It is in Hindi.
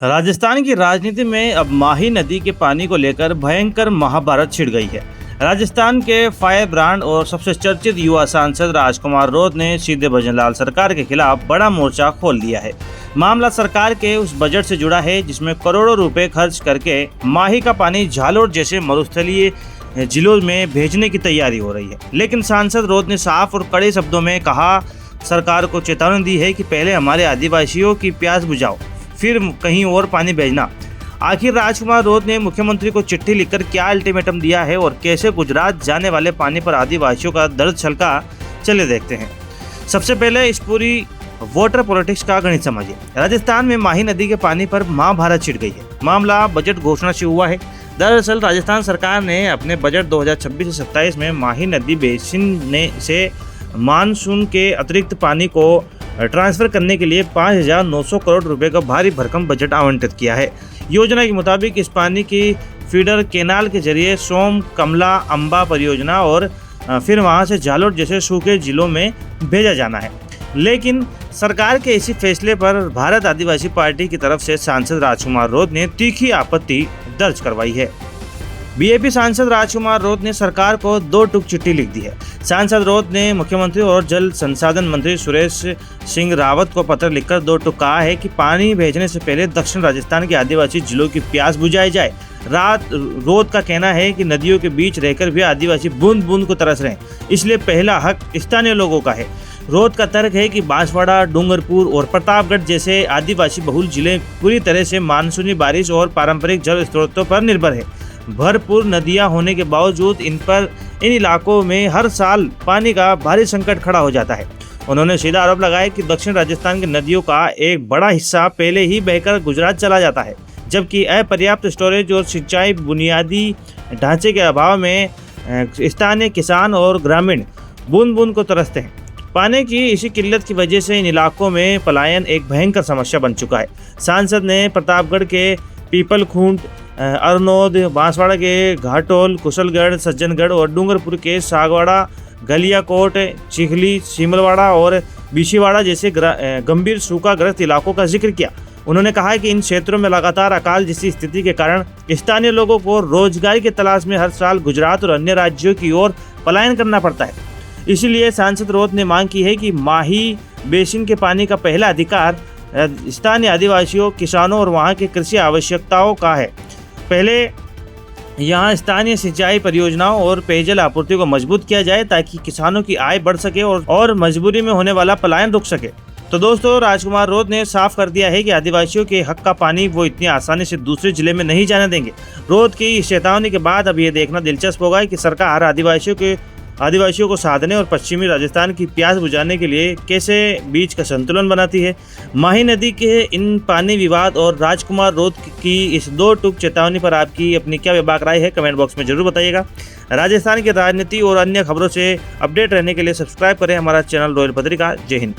राजस्थान की राजनीति में अब माही नदी के पानी को लेकर भयंकर महाभारत छिड़ गई है। राजस्थान के फायर ब्रांड और सबसे चर्चित युवा सांसद राजकुमार रोत ने सीधे भजनलाल सरकार के खिलाफ बड़ा मोर्चा खोल दिया है। मामला सरकार के उस बजट से जुड़ा है जिसमें करोड़ों रुपए खर्च करके माही का पानी झालोर जैसे मरुस्थलीय जिलों में भेजने की तैयारी हो रही है। लेकिन सांसद रोत ने साफ और कड़े शब्दों में कहा, सरकार को चेतावनी दी है कि पहले हमारे आदिवासियों की प्यास बुझाओ, फिर कहीं और पानी भेजना। आखिर राजकुमार रोत ने मुख्यमंत्री को चिट्ठी लिखकर क्या अल्टीमेटम दिया है और कैसे गुजरात जाने वाले पानी पर आदिवासियों का दर्द छलका, चले देखते हैं। सबसे पहले इस पूरी वाटर पॉलिटिक्स का गणित समझिए। राजस्थान में माही नदी के पानी पर महाभारत छिड़ गई है। मामला बजट घोषणा से हुआ है। दरअसल राजस्थान सरकार ने अपने बजट 2026 से 27 में माही नदी बेसिन से मानसून के अतिरिक्त पानी को ट्रांसफर करने के लिए 5,900 करोड़ रुपए का भारी भरकम बजट आवंटित किया है। योजना के मुताबिक इस पानी की फीडर केनाल के जरिए सोम, कमला, अंबा परियोजना और फिर वहां से झालोर जैसे सूखे जिलों में भेजा जाना है। लेकिन सरकार के इसी फैसले पर भारत आदिवासी पार्टी की तरफ से सांसद राजकुमार रोत ने तीखी आपत्ति दर्ज करवाई है। बीजेपी सांसद राजकुमार रोत ने सरकार को 2 टूक चिट्ठी लिख दी है। सांसद रोत ने मुख्यमंत्री और जल संसाधन मंत्री सुरेश सिंह रावत को पत्र लिखकर 2 टूक कहा है कि पानी भेजने से पहले दक्षिण राजस्थान के आदिवासी जिलों की प्यास बुझाई जाए। रोत का कहना है कि नदियों के बीच रहकर भी आदिवासी बूंद बूंद को तरस रहे हैं, इसलिए पहला हक स्थानीय लोगों का है। रोत का तर्क है कि बांसवाड़ा, डूंगरपुर और प्रतापगढ़ जैसे आदिवासी बहुल जिले पूरी तरह से मानसूनी बारिश और पारंपरिक जल स्रोतों पर निर्भर है। भरपूर नदियां होने के बावजूद इन इलाकों में हर साल पानी का भारी संकट खड़ा हो जाता है। उन्होंने सीधा आरोप लगाया कि दक्षिण राजस्थान की नदियों का एक बड़ा हिस्सा पहले ही बहकर गुजरात चला जाता है, जबकि अपर्याप्त स्टोरेज और सिंचाई बुनियादी ढांचे के अभाव में स्थानीय किसान और ग्रामीण बूंद बूंद को तरसते हैं। पानी की इसी किल्लत की वजह से इन इलाकों में पलायन एक भयंकर समस्या बन चुका है। सांसद ने प्रतापगढ़ के पीपलखूंट, अरनोद, बांसवाड़ा के घाटोल, कुशलगढ़, सज्जनगढ़ और डूंगरपुर के सागवाड़ा, गलियाकोट, चिखली, सिमलवाड़ा और बीशीवाड़ा जैसे गंभीर सूखाग्रस्त इलाकों का जिक्र किया। उन्होंने कहा कि इन क्षेत्रों में लगातार अकाल जैसी स्थिति के कारण स्थानीय लोगों को रोजगार की तलाश में हर साल गुजरात और अन्य राज्यों की ओर पलायन करना पड़ता है। इसीलिए सांसद रोत ने मांग की है कि माही बेसिन के पानी का पहला अधिकार स्थानीय आदिवासियों, किसानों और वहां की कृषि आवश्यकताओं का है। पहले यहाँ स्थानीय सिंचाई परियोजनाओं और पेयजल आपूर्ति को मजबूत किया जाए ताकि किसानों की आय बढ़ सके और मजबूरी में होने वाला पलायन रुक सके। तो दोस्तों, राजकुमार रोत ने साफ कर दिया है कि आदिवासियों के हक का पानी वो इतनी आसानी से दूसरे जिले में नहीं जाने देंगे। रोत की इस चेतावनी के बाद अब ये देखना दिलचस्प होगा कि सरकार आदिवासियों को साधने और पश्चिमी राजस्थान की प्यास बुझाने के लिए कैसे बीच का संतुलन बनाती है। माही नदी के इन पानी विवाद और राजकुमार रोत की इस 2 टूक चेतावनी पर आपकी अपनी क्या बेबाक राय है, कमेंट बॉक्स में जरूर बताइएगा। राजस्थान की राजनीति और अन्य खबरों से अपडेट रहने के लिए सब्सक्राइब करें हमारा चैनल रॉयल पत्रिका। जय हिंद।